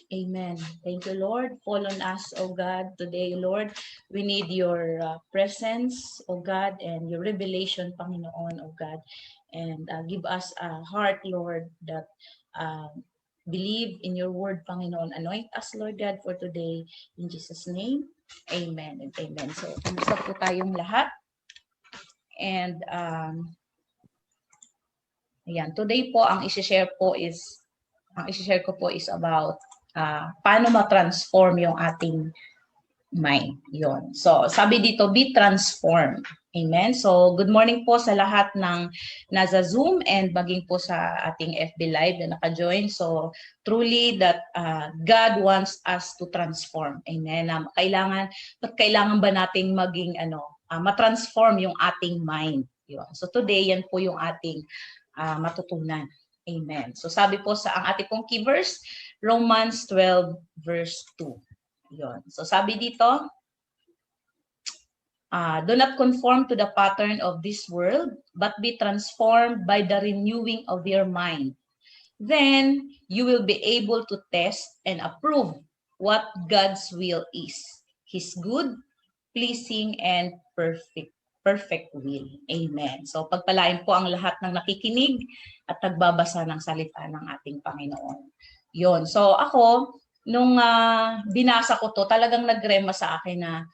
Amen. Thank you, Lord. Fall on us, O God, today, Lord. We need your presence, O God, and your revelation, Panginoon, O God. And give us a heart, Lord, that believe in your word, Panginoon. Anoint us, Lord God, for today. In Jesus' name, amen and amen. So, kamusta po tayong lahat? And, ayan, today po, ang isi-share ko is about paano ma-transform yung ating mind. Yon. So, sabi dito, be transformed. Amen. So, good morning po sa lahat ng nasa Zoom and maging po sa ating FB Live na naka-join. So, truly that God wants us to transform. Amen. Kailangan ba nating maging ma-transform yung ating mind. Yon. So, today, yan po yung ating matutunan. Amen. So, sabi po sa ang ating pong key verse, Romans 12 verse 2. Yun. So sabi dito, do not conform to the pattern of this world, but be transformed by the renewing of your mind. Then you will be able to test and approve what God's will is, His good, pleasing, and perfect will. Amen. So pagpalain po ang lahat ng nakikinig at nagbabasa ng salita ng ating Panginoon. Yon. So ako, nung binasa ko to, talagang nagrema sa akin na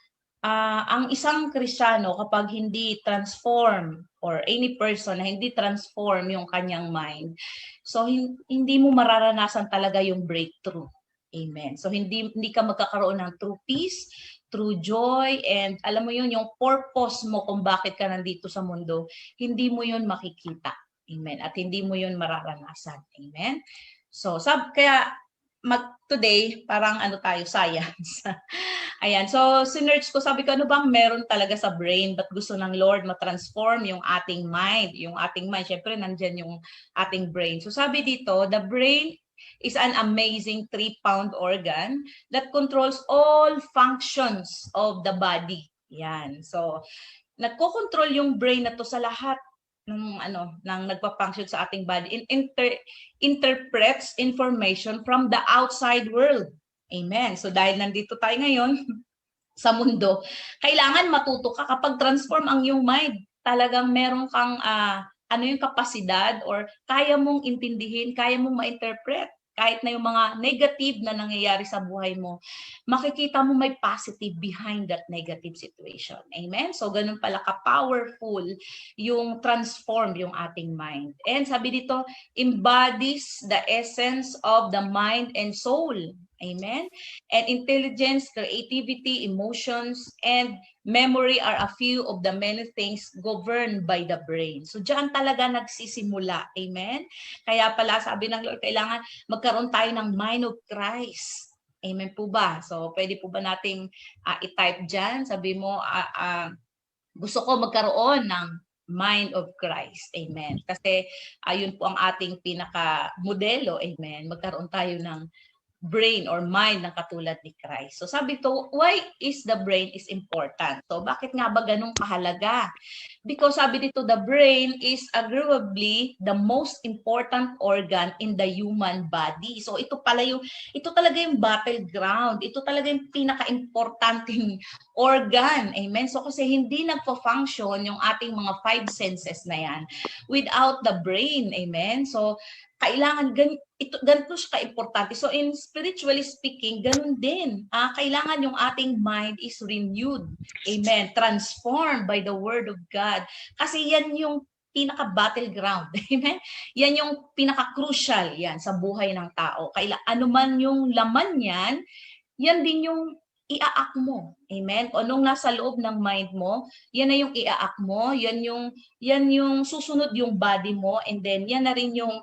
ang isang Kristiyano kapag hindi transform or any person na hindi transform yung kanyang mind, so hindi mo mararanasan talaga yung breakthrough. Amen. So hindi ka magkakaroon ng true peace, true joy, and alam mo yun, yung purpose mo kung bakit ka nandito sa mundo, hindi mo yun makikita. Amen. At hindi mo yun mararanasan. Amen. So, kaya today, parang tayo, science. Ayan, so sinerch ko, sabi ko, ano bang meron talaga sa brain? Ba't gusto ng Lord ma-transform yung ating mind? Yung ating mind, syempre nandyan yung ating brain. So sabi dito, the brain is an amazing 3-pound organ that controls all functions of the body. Yan, so nagko-control yung brain na to sa lahat ng nagpa-function sa ating body, interprets information from the outside world. Amen. So dahil nandito tayo ngayon sa mundo, kailangan matuto ka kapag transform ang iyong mind. Talagang meron kang yung kapasidad or kaya mong intindihin, kaya mong ma-interpret. Kahit na yung mga negative na nangyayari sa buhay mo, makikita mo may positive behind that negative situation. Amen? So, ganun pala ka-powerful yung transform yung ating mind. And sabi dito, embodies the essence of the mind and soul. Amen? And intelligence, creativity, emotions, and memory are a few of the many things governed by the brain. So, diyan talaga nagsisimula. Amen? Kaya pala, sabi ng Lord, kailangan magkaroon tayo ng mind of Christ. Amen po ba? So, pwede po ba nating i-type dyan? Sabi mo, gusto ko magkaroon ng mind of Christ. Amen. Kasi ayun po ang ating pinaka-modelo. Amen. Magkaroon tayo ng brain or mind na katulad ni Christ. So sabi to, why is the brain is important? So bakit nga ba ganun kahalaga? Because sabi dito, the brain is arguably the most important organ in the human body. So ito talaga yung battleground. Ito talaga yung pinaka-importanting organ. Amen? So kasi hindi nagpo-function yung ating mga 5 senses na yan without the brain. Amen? So kailangan ganito siya ka-importante. So in spiritually speaking, ganun din. Kailangan yung ating mind is renewed. Amen. Transformed by the word of God. Kasi yan yung pinaka-battleground. Amen. Yan yung pinaka-crucial yan sa buhay ng tao. Ano man yung laman yan, yan din yung i-act mo. Amen. Kung anong nasa loob ng mind mo, yan na yung i-act mo, yan yung susunod yung body mo, and then yan na rin yung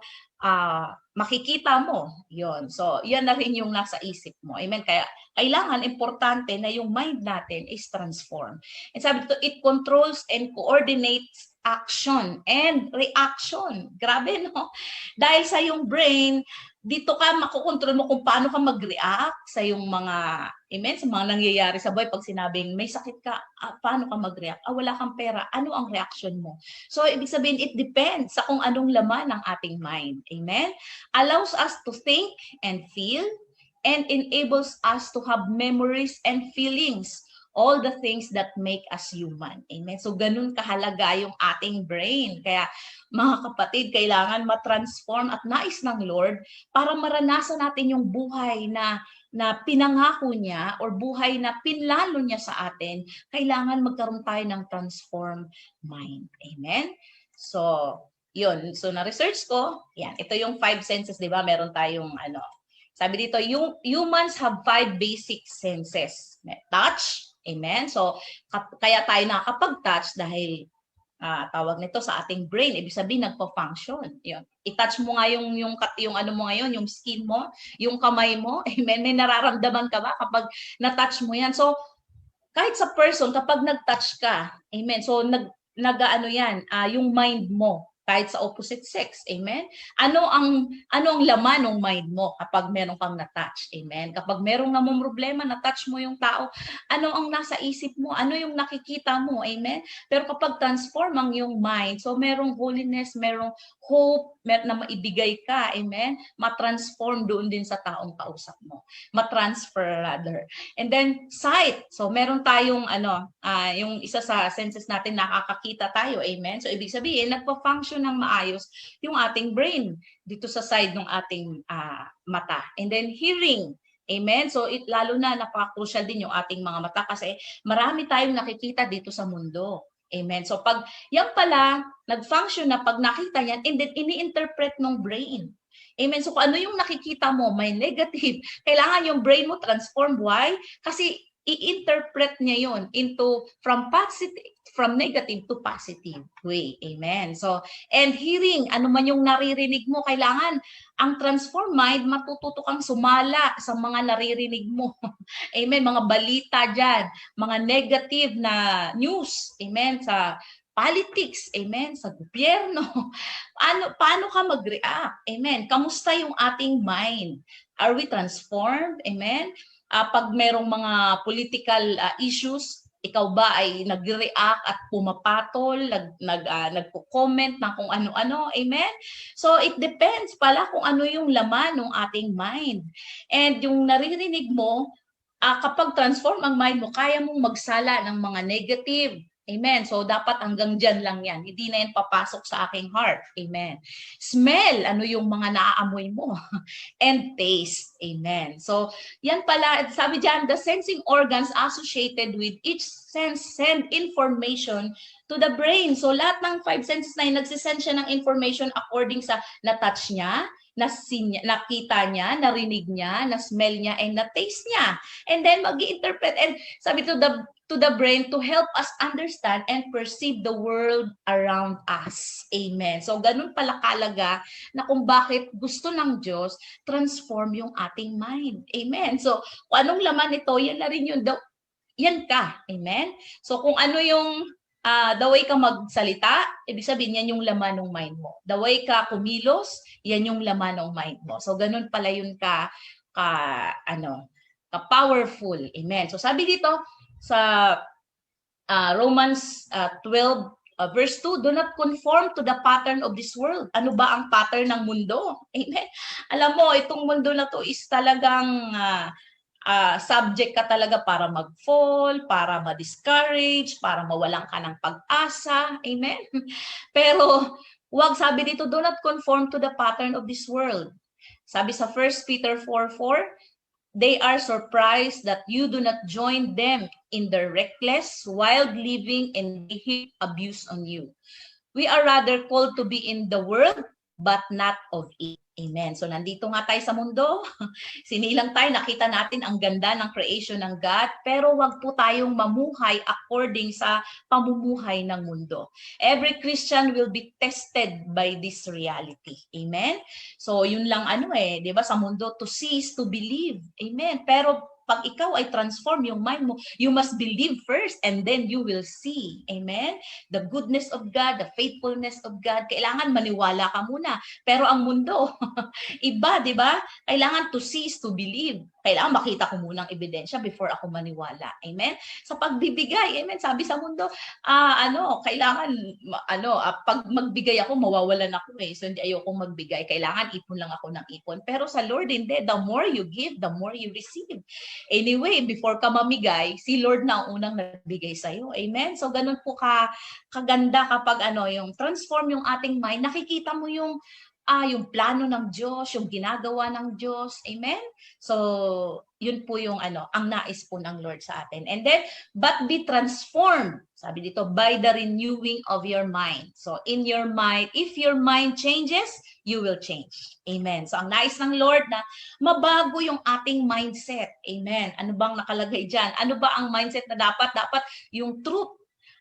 makikita mo. Yon. So, yan na rin yung nasa isip mo. Amen. Kaya, kailangan, importante na yung mind natin is transformed. And sabi dito, it controls and coordinates action and reaction. Grabe, no? Dahil sa yung brain, dito ka makokontrol mo kung paano ka mag-react sa yung mga, amen, sa mga nangyayari sa buhay. Pag sinabing may sakit ka, paano ka mag-react? Wala kang pera, ano ang reaction mo? So, ibig sabihin, it depends sa kung anong laman ng ating mind. Amen? Allows us to think and feel, and enables us to have memories and feelings, all the things that make us human. Amen. So ganun kahalaga yung ating brain. Kaya mga kapatid, kailangan matransform at nais ng Lord para maranasan natin yung buhay na pinangako niya or buhay na pinlalo niya sa atin. Kailangan magkaroon tayo ng transformed mind. Amen. So, yun. So, na-research ko, yan. Ito yung 5 senses, di ba? Meron tayong sabi dito, yung humans have 5 basic senses. Touch, amen? So, kaya tayo nakakapag-touch dahil tawag nito sa ating brain. Ibig sabihin, nagpa-function. Yun. I-touch mo nga yung ano mo ngayon, yung skin mo, yung kamay mo. Amen? May nararamdaman ka ba kapag na-touch mo yan? So, kahit sa person, kapag nag-touch ka, amen? So, yung mind mo, kahit sa opposite sex. Amen? Ano ang laman ng mind mo kapag meron kang na-touch? Amen? Kapag merong problema, na-touch mo yung tao, ano ang nasa isip mo? Ano yung nakikita mo? Amen? Pero kapag transform ang yung mind, so merong holiness, merong hope, na maibigay ka. Amen? Ma-transform doon din sa taong kausap mo. Ma-transfer rather. And then, sight. So, meron tayong yung isa sa senses natin, nakakakita tayo. Amen? So, ibig sabihin, nagpa-function ng maayos yung ating brain dito sa side ng ating mata. And then hearing. Amen? So lalo na napaka-crucial din yung ating mga mata kasi marami tayong nakikita dito sa mundo. Amen? So pag yan pala, nag-function na pag nakita yan, and then ini-interpret ng brain. Amen? So kung ano yung nakikita mo, may negative, kailangan yung brain mo transform. Why? Kasi i-interpret niya yon into from negative to positive way. Amen. So, and hearing, ano man yung naririnig mo, kailangan ang transform mind, matututo kang sumala sa mga naririnig mo. Amen. Mga balita dyan, mga negative na news. Amen. Sa politics, amen, sa gobyerno. Paano ka mag-react? Amen. Kamusta yung ating mind? Are we transformed? Amen. Pag merong mga political issues, ikaw ba ay nag-react at pumapatol, nagko-comment na kung ano-ano, amen? So it depends pala kung ano yung laman ng ating mind. And yung naririnig mo, kapag transform ang mind mo, kaya mong magsala ng mga negative. Amen. So, dapat hanggang dyan lang yan. Hindi na yan papasok sa aking heart. Amen. Smell, ano yung mga naaamoy mo. And taste. Amen. So, yan pala, sabi dyan, the sensing organs associated with each sense send information to the brain. So, lahat ng 5 senses na yun, nagsisend siya ng information according sa na-touch niya, nakita niya, narinig niya, na-smell niya, and na-taste niya. And then, mag-i-interpret. And sabi to the brain to help us understand and perceive the world around us. Amen. So, ganun pala kalaga na kung bakit gusto ng Diyos transform yung ating mind. Amen. So, kung anong laman nito, yan na rin yun. Yan ka. Amen. So, kung ano yung the way ka magsalita, ibig sabihin yan yung laman ng mind mo. The way ka kumilos, yan yung laman ng mind mo. So, ganun pala yun ka-powerful. Amen. So, sabi dito, sa Romans 12 verse 2, do not conform to the pattern of this world. Ano ba ang pattern ng mundo? Amen. Alam mo, itong mundo na to is talagang subject ka talaga para mag-fall, para ma-discourage, para mawalan ka ng pag-asa. Amen. Pero wag, sabi dito, do not conform to the pattern of this world. Sabi sa 1 Peter 4:4, they are surprised that you do not join them in their reckless, wild living and they heap abuse on you. We are rather called to be in the world, but not of it. Amen. So nandito nga tayo sa mundo, sinilang tayo, nakita natin ang ganda ng creation ng God, pero wag po tayong mamuhay according sa pamumuhay ng mundo. Every Christian will be tested by this reality. Amen. So yun lang 'di ba, sa mundo to see is to believe. Amen. Pero pag ikaw ay transform yung mind mo, you must believe first and then you will see. Amen? The goodness of God, the faithfulness of God. Kailangan maniwala ka muna. Pero ang mundo, iba, di ba? Kailangan to see is to believe. Kailangan makita ko munang ebidensya before ako maniwala. Amen? Sa pagbibigay, amen, sabi sa mundo, kailangan, pag magbigay ako, mawawalan ako eh. So, hindi ayokong magbigay. Kailangan ipon lang ako ng ipon. Pero sa Lord, hindi. The more you give, the more you receive. Anyway, before ka mamigay, si Lord na ang unang nagbigay sa'yo. Amen? So, ganun po kaganda kapag yung transform yung ating mind, nakikita mo yung plano ng Diyos, yung ginagawa ng Diyos. Amen? So, yun po yung ang nais po ng Lord sa atin. And then, but be transformed. Sabi dito, by the renewing of your mind. So, in your mind, if your mind changes, you will change. Amen. So, ang nais ng Lord na mabago yung ating mindset. Amen. Ano bang nakalagay dyan? Ano ba ang mindset na dapat? Dapat yung truth.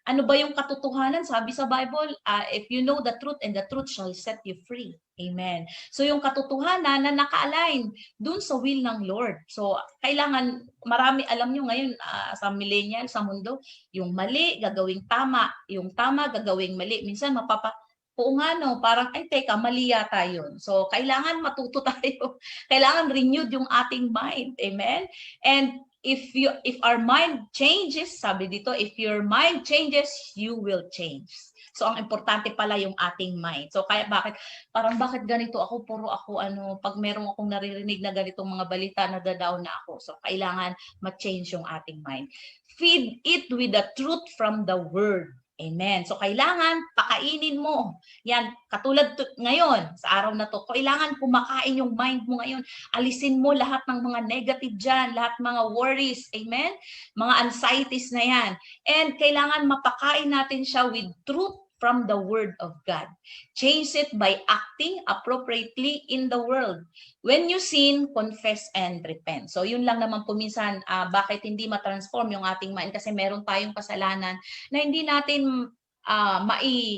Ano ba yung katotohanan? Sabi sa Bible, if you know the truth and the truth shall set you free. Amen. So yung katotohanan na naka-align dun sa will ng Lord. So kailangan, marami alam nyo ngayon sa millennial, sa mundo, yung mali gagawing tama, yung tama gagawing mali. Minsan oo nga no, parang ay teka, mali yata yun. So kailangan matuto tayo. Kailangan renewed yung ating mind. Amen. And if our mind changes, sabi dito, if your mind changes, you will change. So ang importante pala yung ating mind. So kaya bakit ganito ako, puro ako pag merong akong naririnig na ganitong mga balita, nadadaw na ako. So kailangan ma-change yung ating mind. Feed it with the truth from the word. Amen. So, kailangan pakainin mo. Yan, katulad ngayon, sa araw na to, kailangan kumakain yung mind mo ngayon. Alisin mo lahat ng mga negative dyan, lahat mga worries. Amen? Mga anxieties na yan. And kailangan mapakain natin siya with truth from the Word of God. Change it by acting appropriately in the world. When you sin, confess and repent. So, yun lang naman po minsan, bakit hindi matransform yung ating mind? Kasi meron tayong kasalanan na hindi natin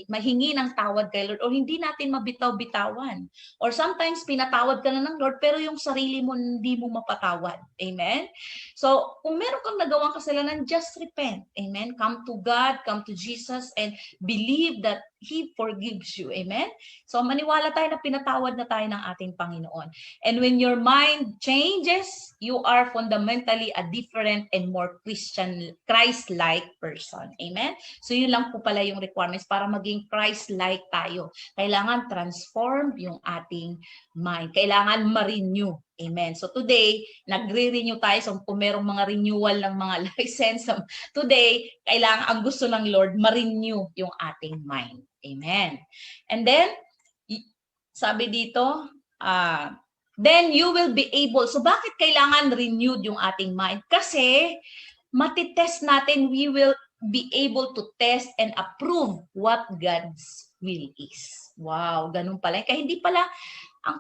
mahingi ng tawad kay Lord, o hindi natin mabitaw-bitawan. Or sometimes, pinatawad ka na ng Lord, pero yung sarili mo hindi mo mapatawad. Amen? So, kung meron kang nagawang kasalanan, just repent. Amen? Come to God, come to Jesus, and believe that He forgives you. Amen? So, maniwala tayo na pinatawad na tayo ng ating Panginoon. And when your mind changes, you are fundamentally a different and more Christ-like person. Amen? So, yun lang po pala yung requirements para maging Christ-like tayo. Kailangan transform yung ating mind. Kailangan ma-renew. Amen. So today, nagre-renew tayo. So kung merong mga renewal ng mga license, today, kailangan ang gusto ng Lord, ma-renew yung ating mind. Amen. And then, sabi dito, then you will be able. So bakit kailangan renewed yung ating mind? Kasi matitest natin, we will be able to test and approve what God's will is. Wow, ganun pala. Kaya hindi pala, ang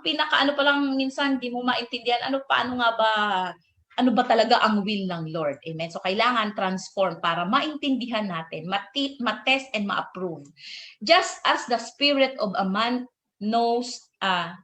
palang minsan hindi mo maintindihan, paano nga ba, ano ba talaga ang will ng Lord. Amen. So kailangan transform para maintindihan natin, matest and ma-approve. Just as the spirit of a man knows the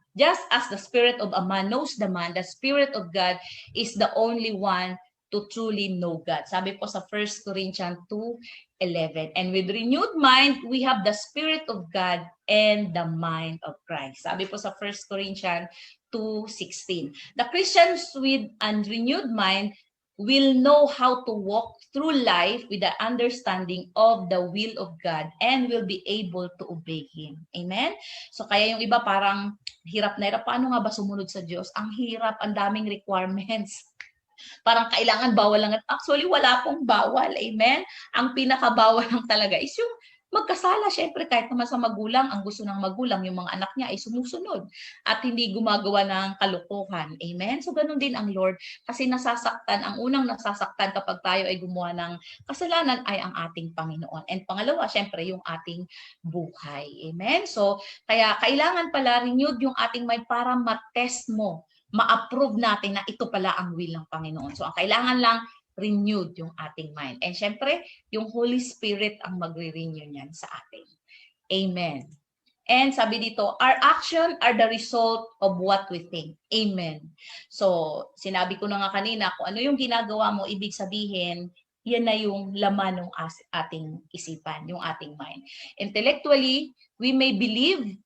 man, the Spirit of God is the only one to truly know God. Sabi po sa 1 Corinthians 2:11. And with renewed mind, we have the Spirit of God and the mind of Christ. Sabi po sa 1 Corinthians 2:16. The Christians with a renewed mind will know how to walk through life with the understanding of the will of God and will be able to obey Him. Amen? So kaya yung iba parang hirap na hirap. Paano nga ba sumunod sa Diyos? Ang hirap, ang daming requirements. Parang kailangan bawal lang. Actually, wala pong bawal. Amen? Ang pinakabawal lang talaga is yung magkasala. Syempre, kahit naman sa magulang, ang gusto ng magulang, yung mga anak niya ay sumusunod at hindi gumagawa ng kalokohan. Amen? So, ganun din ang Lord. Kasi ang unang nasasaktan kapag tayo ay gumawa ng kasalanan ay ang ating Panginoon. And pangalawa, syempre, yung ating buhay. Amen? So, kaya kailangan pala renewed yung ating mind para matest mo, ma-approve natin na ito pala ang will ng Panginoon. So, ang kailangan lang, renewed yung ating mind. And syempre, yung Holy Spirit ang magre-renew niyan sa atin. Amen. And sabi dito, our action are the result of what we think. Amen. So, sinabi ko na nga kanina, kung ano yung ginagawa mo, ibig sabihin, yan na yung laman ng ating isipan, yung ating mind. Intellectually, we may believe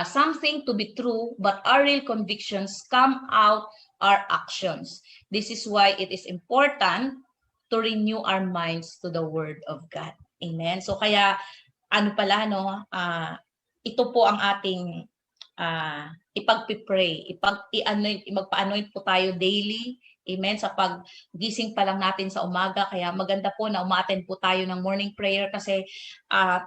something to be true, but our real convictions come out our actions. This is why it is important to renew our minds to the Word of God. Amen. So kaya ano pala no, ito po ang ating ipagpipray, magpa-anoint po tayo daily. Amen. Sa paggising pa lang natin sa umaga, kaya maganda po na umaattend po tayo ng morning prayer kasi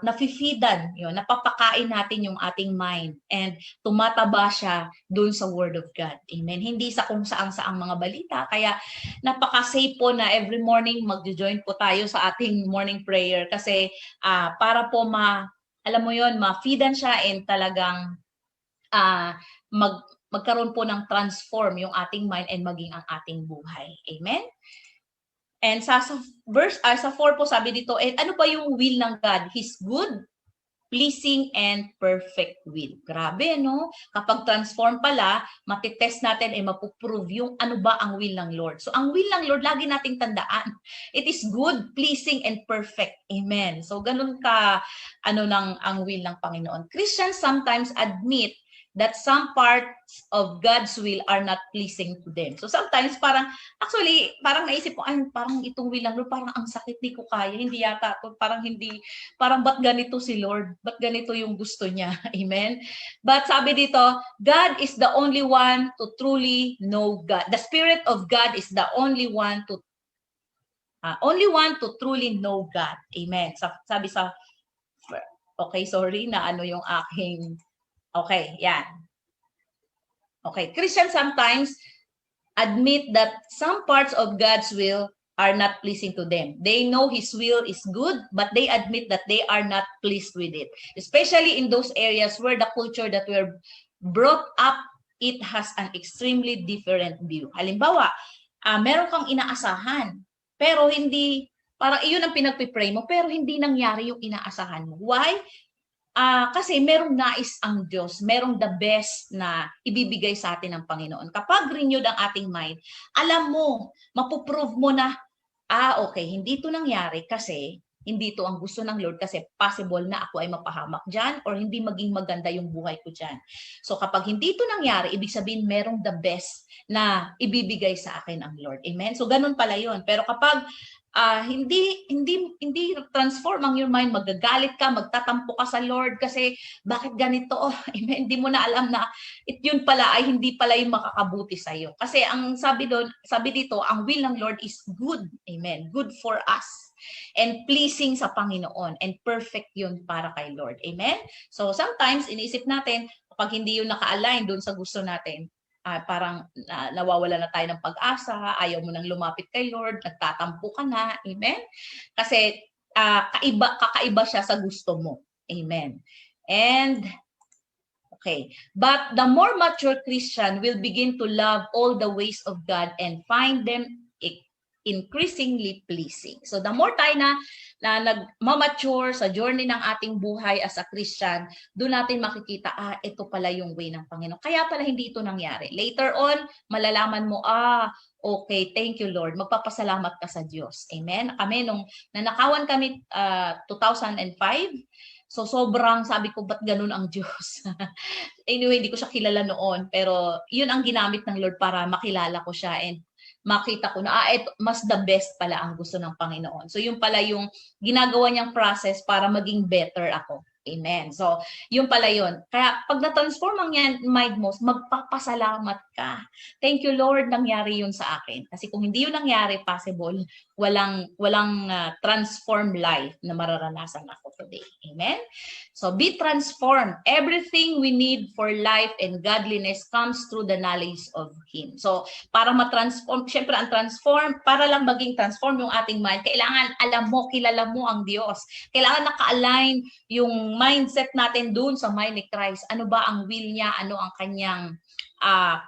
nafi-feedan, napapakain natin yung ating mind and tumataba siya dun sa Word of God. Amen. Hindi sa kung saang mga balita. Kaya napaka-safe po na every morning mag-join po tayo sa ating morning prayer kasi para po alam mo yon, ma-feedan siya and talagang magkaroon po ng transform yung ating mind and maging ang ating buhay. Amen? And sa 4 po sabi dito, ano ba yung will ng God? His good, pleasing, and perfect will. Grabe, no? Kapag transform pala, matitest natin mapuprove yung ano ba ang will ng Lord. So, ang will ng Lord, lagi nating tandaan. It is good, pleasing, and perfect. Amen. So, ganun ka, ang will ng Panginoon. Christians sometimes admit that some parts of God's will are not pleasing to them. So sometimes parang naisip ko, parang itong will ng Lord, parang ang sakit, di ko kaya, hindi yata, parang ba't ganito si Lord? Ba't ganito yung gusto niya? Amen? But sabi dito, God is the only one to truly know God. The Spirit of God is the only one to truly know God. Amen. Sabi sorry na yung aking. Okay, yan. Okay, Christians sometimes admit that some parts of God's will are not pleasing to them. They know His will is good, but they admit that they are not pleased with it. Especially in those areas where the culture that we're brought up, it has an extremely different view. Halimbawa, meron kang inaasahan, pero hindi, parang iyon ang pinagpipray mo, pero hindi nangyari yung inaasahan mo. Why? Kasi merong nais ang Diyos, merong the best na ibibigay sa atin ng Panginoon. Kapag renewed ang ating mind, alam mo, mapuprove mo na, okay, hindi ito nangyari kasi hindi ito ang gusto ng Lord kasi possible na ako ay mapahamak dyan or hindi maging maganda yung buhay ko dyan. So kapag hindi ito nangyari, ibig sabihin merong the best na ibibigay sa akin ang Lord. Amen? So ganun pala yun. Pero kapag hindi transform ang your mind, magagalit ka, magtatampo ka sa Lord kasi bakit ganito? Amen. Hindi mo na alam na yun pala ay hindi pala yung makakabuti sa iyo. Kasi ang sabi dito, ang will ng Lord is good. Amen. Good for us and pleasing sa Panginoon and perfect yun para kay Lord. Amen. So sometimes iniisip natin kapag hindi yun naka-align doon sa gusto natin, parang nawawala na tayo ng pag-asa, ayaw mo nang lumapit kay Lord, nagtatampo ka na. Amen? Kasi kakaiba siya sa gusto mo. Amen. And, okay. But the more mature Christian will begin to love all the ways of God and find them increasingly pleasing. So the more tayo na nag-mature sa journey ng ating buhay as a Christian, doon natin makikita, ito pala yung way ng Panginoon. Kaya pala hindi ito nangyari. Later on, malalaman mo, okay, thank you Lord. Magpapasalamat ka sa Diyos. Amen? Kami, nung nanakawan kami 2005, so sobrang sabi ko, ba't ganun ang Diyos? Anyway, hindi ko siya kilala noon, pero yun ang ginamit ng Lord para makilala ko siya and makita ko na ito, mas the best pala ang gusto ng Panginoon. So yun pala yung ginagawa niyang process para maging better ako. Amen. So, yun pala yun. Kaya pag na-transform ang mind mo, magpapasalamat ka. Thank you Lord, nangyari yun sa akin. Kasi kung hindi yun nangyari, possible, walang transformed life na mararanasan ako today. Amen? So, be transformed. Everything we need for life and godliness comes through the knowledge of Him. So, para ma-transform, syempre ang transform, para lang maging transform yung ating mind, kailangan alam mo, kilala mo ang Diyos. Kailangan naka-align yung mindset natin doon sa mind ni Christ. Ano ba ang will niya? Ano ang kanyang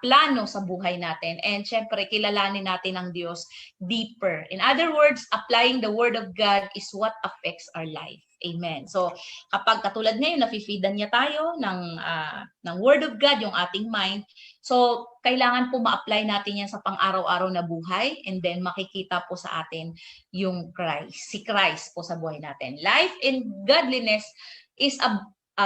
plano sa buhay natin. And syempre, kilalanin natin ang Diyos deeper. In other words, applying the Word of God is what affects our life. Amen. So, kapag katulad ngayon, nafe-feedan niya tayo ng Word of God, yung ating mind. So, kailangan po ma-apply natin yan sa pang-araw-araw na buhay, and then makikita po sa atin yung Christ, si Christ po sa buhay natin. Life in godliness is a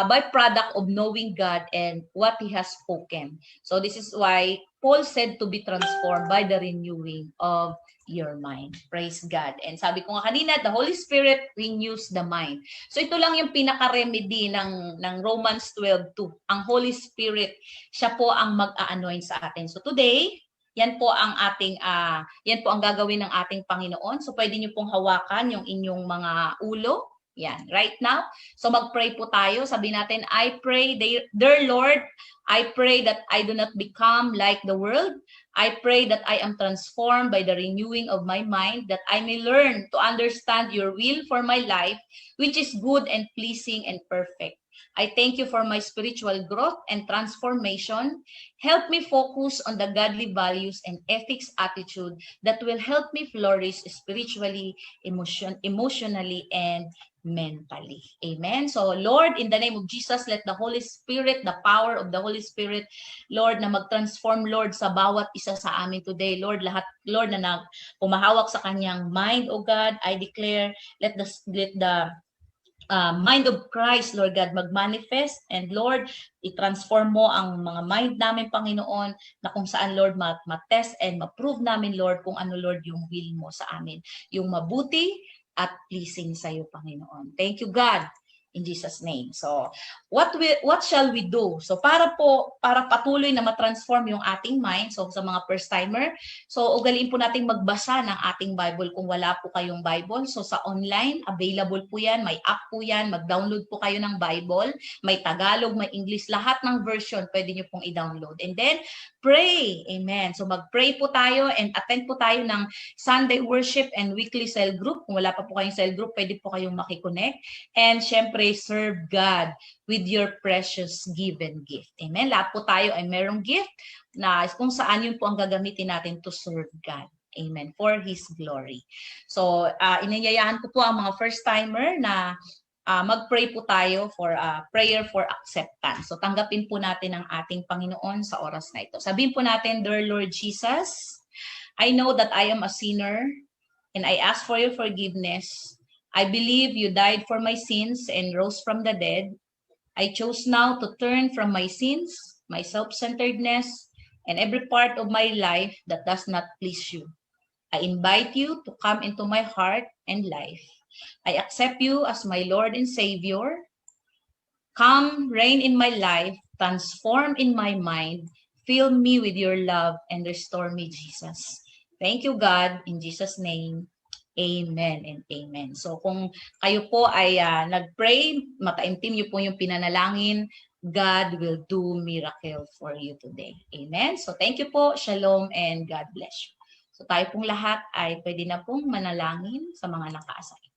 byproduct of knowing God and what He has spoken. So this is why Paul said to be transformed by the renewing of your mind. Praise God. And sabi ko nga kanina, the Holy Spirit renews the mind. So ito lang yung pinaka-remedy ng Romans 12:2. Ang Holy Spirit, siya po ang mag-a-anoint sa atin. So today, yan po ang gagawin ng ating Panginoon. So pwede niyo pong hawakan yung inyong mga ulo. Yan, right now. So mag-pray po tayo. Sabi natin, I pray, dear Lord, I pray that I do not become like the world. I pray that I am transformed by the renewing of my mind, that I may learn to understand your will for my life, which is good and pleasing and perfect. I thank you for my spiritual growth and transformation. Help me focus on the godly values and ethics attitude that will help me flourish spiritually, emotionally, and mentally. Amen. So Lord, in the name of Jesus, let the Holy Spirit, the power of the Holy Spirit, Lord, na mag-transform, Lord, sa bawat isa sa amin today. Lord, lahat, Lord, na pumahawak sa kanyang mind, oh God, I declare, let the mind of Christ, Lord God, mag-manifest, and Lord, i-transform mo ang mga mind namin, Panginoon, na kung saan, Lord, ma-test and ma-prove namin, Lord, kung ano, Lord, yung will mo sa amin. Yung mabuti at pleasing sa iyo, Panginoon. Thank you, God, in Jesus' name. So, what shall we do? So, para patuloy na ma-transform yung ating mind, so sa mga first-timer, so ugaliin po nating magbasa ng ating Bible kung wala po kayong Bible. So, sa online, available po yan, may app po yan, mag-download po kayo ng Bible, may Tagalog, may English, lahat ng version pwede nyo pong i-download. And then, pray. Amen. So, mag-pray po tayo and attend po tayo ng Sunday worship and weekly cell group. Kung wala pa po kayong cell group, pwede po kayong makiconnect. And syempre, serve God with your precious given gift. Amen. Lahat po tayo ay merong gift na kung saan yun po ang gagamitin natin to serve God. Amen. For His glory. So, inanyayahan ko po ang mga first-timer na mag-pray po tayo for prayer for acceptance. So, tanggapin po natin ang ating Panginoon sa oras na ito. Sabihin po natin, Dear Lord Jesus, I know that I am a sinner and I ask for your forgiveness. I believe you died for my sins and rose from the dead. I chose now to turn from my sins, my self-centeredness, and every part of my life that does not please you. I invite you to come into my heart and life. I accept you as my Lord and Savior. Come, reign in my life, transform in my mind, fill me with your love, and restore me, Jesus. Thank you, God, in Jesus' name. Amen and amen. So kung kayo po ay nag-pray, mataimtim niyo po yung pinanalangin, God will do miracle for you today. Amen. So thank you po. Shalom and God bless you. So tayo pong lahat ay pwede na pong manalangin sa mga nakaasay.